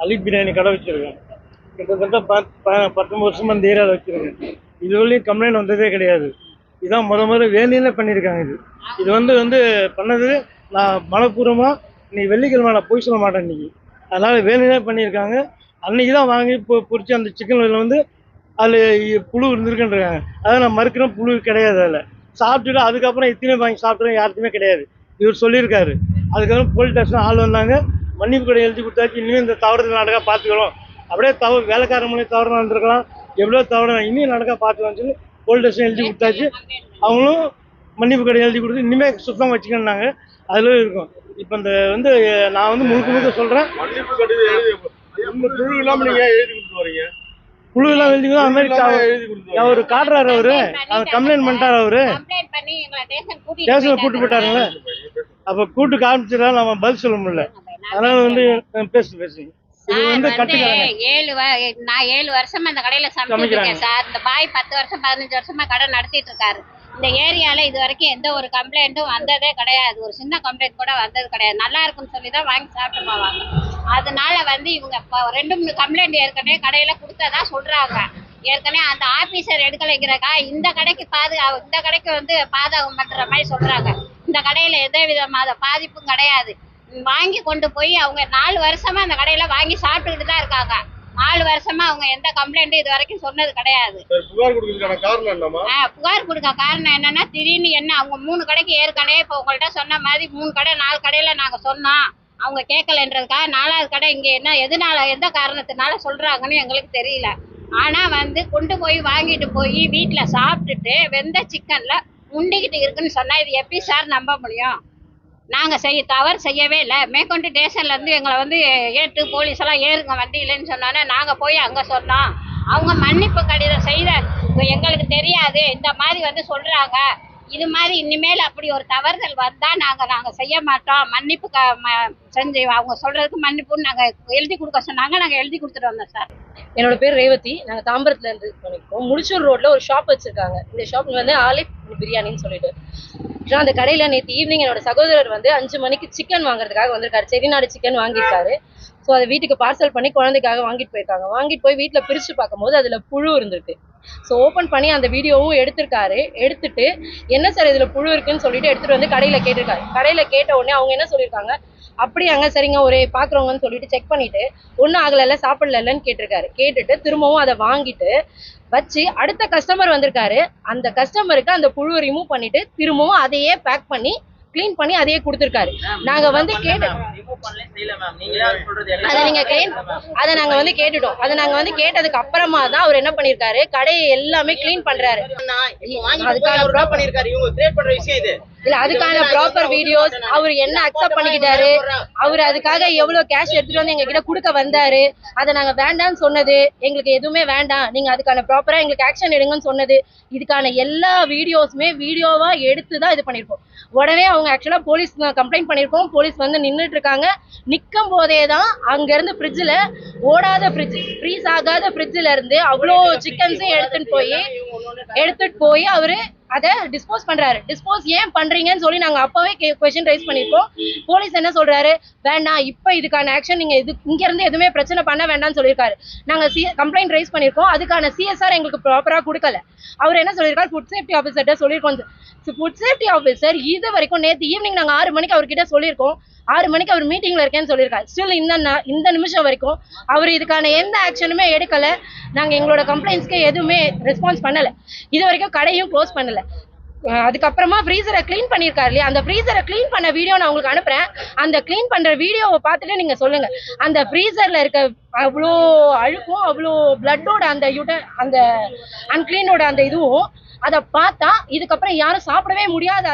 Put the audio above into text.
அலி பிரியாணி கடை வச்சிருக்கேன். கிட்டத்தட்ட 19 வருஷமா இந்த ஏரியாவில் வச்சிருக்கேன். இதுவரையும் கம்ப்ளைண்ட் வந்ததே கிடையாது. இதான் முதல்ல வேலையில பண்ணியிருக்காங்க. இது வந்து பண்ணது நான் மனப்பூர்வமாக இன்னைக்கு வெள்ளிக்கிழமை நான் போய் சொல்ல மாட்டேன் இன்னைக்கு. அதனால வேலையிலே பண்ணியிருக்காங்க. அன்னைக்கு தான் வாங்கி பொறிச்சு அந்த சிக்கனில் வந்து அதில் புழு இருந்திருக்குன்றாங்க. அதை நான் மறுக்கிறேன், புழு கிடையாது. அதில் சாப்பிட்டுட்டு அதுக்கப்புறம் இத்தனை வாங்கி சாப்பிட்றேன் யாருக்குமே கிடையாது. இவர் சொல்லியிருக்காரு. அதுக்கப்புறம் போலீஸ் ஸ்டேஷன் ஆள் வந்தாங்க, மன்னிப்பு கடை எழுதி கொடுத்தாச்சு. இனிமேல் இந்த தவறு நடக்கா பார்த்துக்கலாம். அப்படியே வேலைக்கார மொழி தவறு நடந்திருக்கலாம், எவ்வளோ தவறு இனியும் நடக்கா பார்த்துக்கலாம்னு சொல்லி போலீஸ் ஸ்டேஷன் எழுதி கொடுத்தாச்சு. அவங்களும் மன்னிப்பு கடை எழுதி கொடுத்து இனிமேல் சுத்தம் வச்சுக்கணுன்னாங்க. அதில் இருக்கும். இப்போ இந்த நான் முழுக்க சொல்கிறேன். புழு இல்லாமல் நீங்கள் எழுதி கொடுத்து வரீங்க? புழு எல்லாம் எழுதி அது மாதிரி அவரு காட்டுறாரு. அவரு கம்ப்ளைண்ட் பண்ணிட்டாரு. அவரு ஸ்டேஷன்ல கூட்டு போயிட்டாருங்களே. அப்ப கூட்டு காமிச்சதா நம்ம பதில் சொல்ல முடியல. அதனால பேசுங்க. நான் 7 வருஷமா இந்த கடையில சமைச்சிருக்கேன் சார். இந்த பாய் 10 வருஷம் 15 வருஷமா கடை நடத்திட்டு இருக்காரு. இந்த ஏரியால இது வரைக்கும் எந்த ஒரு கம்ப்ளைண்ட்டும் வந்ததே கிடையாது. ஒரு சின்ன கம்ப்ளைண்ட் கூட வந்தது கிடையாது. நல்லா இருக்குன்னு சொல்லி தான் வாங்கி சாப்பிட்டு போவாங்க. அதனால இவங்க 2-3 கம்ப்ளைண்ட் ஏற்கனவே கடையில கொடுத்ததா சொல்றாங்க. ஏற்கனவே அந்த ஆபீசர் எடுக்கலைங்கிறக்கா இந்த கடைக்கு பாதகம் பண்ற மாதிரி சொல்றாங்க. இந்த கடையில எந்த விதமான பாதிப்பும் கிடையாது. வாங்கி கொண்டு போய் அவங்க 4 வருஷமா அந்த கடையில வாங்கி சாப்பிட்டுக்கிட்டு தான் இருக்காங்க. 4 வருஷமா அவங்க எந்த கம்ப்ளைண்ட்டும் இது வரைக்கும் சொன்னது கிடையாது. புகார் கொடுக்க காரணம் என்னன்னா, திடீர்னு என்ன அவங்க 3 கடைக்கு ஏற்கனவே இப்போ உங்கள்கிட்ட சொன்ன மாதிரி 3 கடை 4 கடையில நாங்க சொன்னோம், அவங்க கேட்கலன்றதுக்காக 4வது கடை இங்க எந்த காரணத்தினால சொல்றாங்கன்னு எங்களுக்கு தெரியல. ஆனா கொண்டு போய் வாங்கிட்டு போய் வீட்டுல சாப்பிட்டுட்டு வெந்த சிக்கன்ல முண்டிக்கிட்டு இருக்குன்னு சொன்னா இது எப்படி சார் நம்ப முடியும்? நாங்க தவறு செய்யவே இல்லை. மேற்கொண்டு ஸ்டேஷன்ல இருந்து எங்களை ஏற்று போலீஸ் எல்லாம் ஏறுங்க வண்டியிலன்னு சொன்னோன்னே நாங்க போய் அங்க சொன்னோம். அவங்க மன்னிப்பு கடிதம் செய்த எங்களுக்கு தெரியாது இந்த மாதிரி சொல்றாங்க. இது மாதிரி இனிமேல் அப்படி ஒரு தவறுதல் வந்தா நாங்க செய்ய மாட்டோம், மன்னிப்பு செஞ்சு அவங்க சொல்றதுக்கு மன்னிப்புன்னு நாங்க எழுதி கொடுக்க சொன்னாங்க. நாங்க எழுதி கொடுத்துட்டு வந்தோம் சார். என்னோட பேர் ரேவதி. நாங்க தாம்பரத்துல இருந்து பண்ணிருக்கோம். முடிச்சூர் ரோட்ல ஒரு ஷாப் வச்சிருக்காங்க. இந்த ஷாப் ஆலிப் பிரியாணின்னு சொல்லிட்டு அந்த கடையில நேற்று ஈவினிங் என்னோட சகோதரர் 5 மணிக்கு சிக்கன் வாங்குறதுக்காக வந்திருக்காரு. செட்டிநாடு சிக்கன் வாங்கியிருக்காரு. ஸோ அதை வீட்டுக்கு பார்சல் பண்ணி குழந்தைக்காக வாங்கிட்டு போயிருக்காங்க. வாங்கிட்டு போய் வீட்டில் பிரித்து பார்க்கும்போது அதில் புழு இருந்திருக்கு. ஸோ ஓப்பன் பண்ணி அந்த வீடியோவும் எடுத்திருக்காரு. எடுத்துட்டு என்ன சார் இதில் புழு இருக்குன்னு சொல்லிட்டு எடுத்துகிட்டு வந்து கடையில் கேட்டிருக்காரு. கடையில் கேட்ட உடனே அவங்க என்ன சொல்லியிருக்காங்க, அப்படியாங்க சரிங்க ஒரே பார்க்குறவங்கன்னு சொல்லிட்டு செக் பண்ணிட்டு ஒன்றும் ஆகலைல்ல சாப்பிடலன்னு கேட்டிருக்காரு. கேட்டுட்டு திரும்பவும் அதை வாங்கிட்டு வச்சு அடுத்த கஸ்டமர் வந்திருக்காரு. அந்த கஸ்டமருக்கு அந்த புழு ரிமூவ் பண்ணிட்டு திரும்பவும் அதையே பேக் பண்ணி கிளீன் பண்ணி அதையே கொடுத்துருக்காரு. நாங்க கேட்டோம். அதை நாங்க கேட்டுட்டோம். அதை நாங்க கேட்டதுக்கு அப்புறமா தான் அவர் என்ன பண்ணிருக்காரு, கடையை எல்லாமே கிளீன் பண்றாரு. இல்ல அதுக்கான ப்ராப்பர் வீடியோஸ் அவர் என்ன அக்செப்ட் பண்ணிக்கிட்டாரு, அவர் அதுக்காக எவ்வளவு கேஷ் எடுத்துட்டு வந்து எங்க கிட்ட கொடுக்க வந்தாரு, அதை நாங்க வேண்டாம்னு சொன்னது, எங்களுக்கு எதுவுமே வேண்டாம் நீங்க அதுக்கான ப்ராப்பரா எங்களுக்கு ஆக்ஷன் எடுங்கன்னு சொன்னது, இதுக்கான எல்லா வீடியோஸுமே வீடியோவா எடுத்துதான் இது பண்ணிருக்கோம். உடனே அவங்க ஆக்சுவலா போலீஸ் கம்ப்ளைண்ட் பண்ணிருக்கோம். போலீஸ் நின்றுட்டு இருக்காங்க. நிக்கும் போதே தான் அங்க இருந்து ஃப்ரிட்ஜ்ல ஓடாத ஃப்ரீஸ் ஆகாத ஃப்ரிட்ஜ்ல இருந்து அவ்வளோ சிக்கன்ஸையும் எடுத்துட்டு போய் அவரு அதை டிஸ்போஸ் பண்றாரு. டிஸ்போஸ் ஏன் பண்றீங்கன்னு சொல்லி நாங்க அப்பவே क्वेश्चन ரைஸ் பண்ணிருக்கோம். போலீஸ் என்ன சொல்றாரு, வேண்டாம் இப்ப இதுக்கான ஆக்ஷன் நீங்க இங்க இருந்து எதுவுமே பிரச்சனை பண்ண வேண்டாம்னு சொல்லியிருக்காரு. நாங்க கம்ப்ளைண்ட் ரைஸ் பண்ணிருக்கோம். அதுக்கான சிஎஸ்ஆர் எங்களுக்கு ப்ராப்பரா கொடுக்கல. அவர் என்ன சொல்லியிருக்காரு, ஃபுட் சேஃப்டி ஆஃபீஸர்கிட்ட சொல்லியிருக்கோம். ஃபுட் சேஃப்டி ஆஃபீஸர் இது வரைக்கும் நேற்று ஈவினிங் நாங்க 6 மணிக்கு அவர்கிட்ட சொல்லியிருக்கோம். 6 மணிக்கு அவர் மீட்டிங்ல இருக்கேன்னு சொல்லியிருக்காரு. ஸ்டில் இந்த நிமிஷம் வரைக்கும் அவர் இதுக்கான எந்த ஆக்ஷனுமே எடுக்கல. நாங்க எங்களோட கம்ப்ளைண்ட்ஸ்க்கு எதுவுமே ரெஸ்பான்ஸ் பண்ணல. இது வரைக்கும் கடையும் க்ளோஸ் பண்ணல. அதுக்கப்புறமா ஃப்ரீசரை கிளீன் பண்ணியிருக்காரு இல்லையா, அந்த ஃப்ரீசரை கிளீன் பண்ண வீடியோ நான் உங்களுக்கு அனுப்புறேன். அந்த கிளீன் பண்ற வீடியோவை பார்த்துட்டு நீங்க சொல்லுங்க, அந்த ஃப்ரீசர்ல இருக்க அவ்வளோ அழுக்கும் அவ்வளோ பிளட்டோட அந்த அன்கிளீனோட அந்த இதுவும் அதை பார்த்தா இதுக்கப்புறம் யாரும் சாப்பிடவே முடியாது.